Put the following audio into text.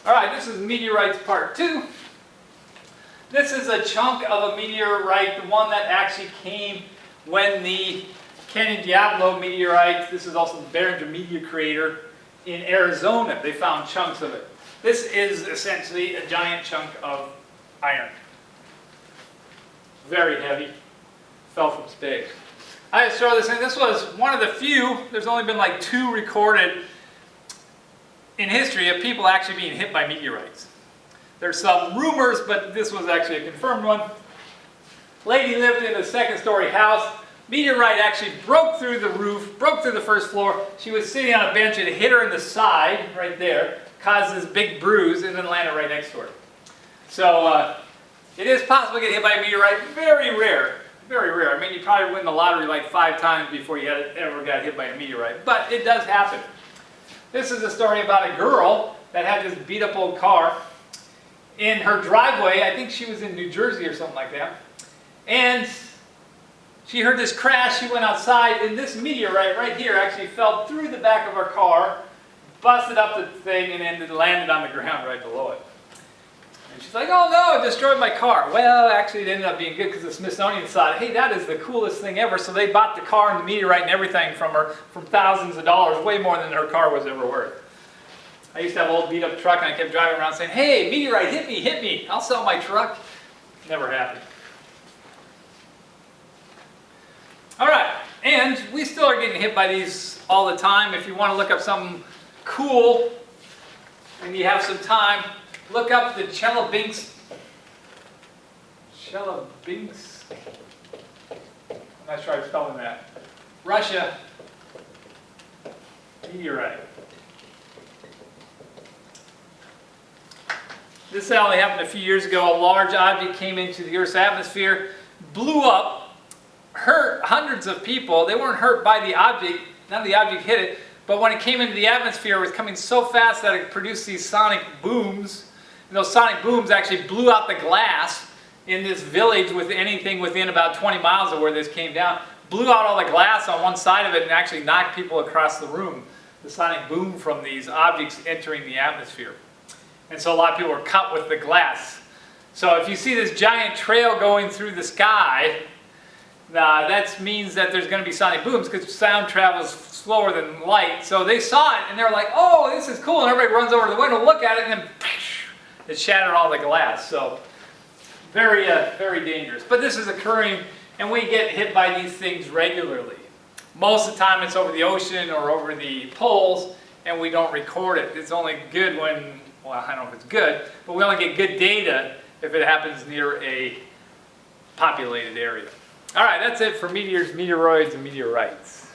Alright, this is meteorites part 2. This is a chunk of a meteorite, the one that actually came when the Canyon Diablo meteorite, this is also the Barringer meteor crater in Arizona. They found chunks of it. This is essentially a giant chunk of iron. Very heavy. Fell from space. I just throw this in. This was one of the few, there's only been like 2 recorded in history of people actually being hit by meteorites. There's some rumors, but this was actually a confirmed one. Lady lived in a 2nd-story house. Meteorite actually broke through the roof, broke through the 1st floor. She was sitting on a bench. It hit her in the side, right there, caused this big bruise, and then landed right next to her. So it is possible to get hit by a meteorite. Very rare. Very rare. I mean, you probably win the lottery like 5 times before you ever got hit by a meteorite. But it does happen. This is a story about a girl that had this beat up old car in her driveway. I think she was in New Jersey or something like that. And she heard this crash. She went outside, and this meteorite right here actually fell through the back of her car, busted up the thing, and then it landed on the ground right below it. And she's like, oh no, it destroyed my car. Well, actually it ended up being good because the Smithsonian thought, hey, that is the coolest thing ever. So they bought the car and the meteorite and everything from her for thousands of dollars, way more than her car was ever worth. I used to have an old beat up truck, and I kept driving around saying, hey, meteorite, hit me, I'll sell my truck. Never happened. All right, and we still are getting hit by these all the time. If you want to look up something cool and you have some time, look up the Chelyabinsk, I'm not sure I'm spelling that, Russia meteorite. This only happened a few years ago. A large object came into the Earth's atmosphere, blew up, hurt hundreds of people. They weren't hurt by the object, none of the object hit it, but when it came into the atmosphere, it was coming so fast that it produced these sonic booms. And those sonic booms actually blew out the glass in this village with anything within about 20 miles of where this came down. Blew out all the glass on one side of it and actually knocked people across the room. The sonic boom from these objects entering the atmosphere. And so a lot of people were cut with the glass. So if you see this giant trail going through the sky, that means that there's going to be sonic booms because sound travels slower than light. So they saw it and they're like, oh, this is cool. And everybody runs over to the window, look at it, and then it shattered all the glass. So very, very dangerous. But this is occurring, and we get hit by these things regularly. Most of the time it's over the ocean or over the poles, and we don't record it. It's only good when, well, I don't know if it's good, but we only get good data if it happens near a populated area. All right, that's it for meteors, meteoroids, and meteorites.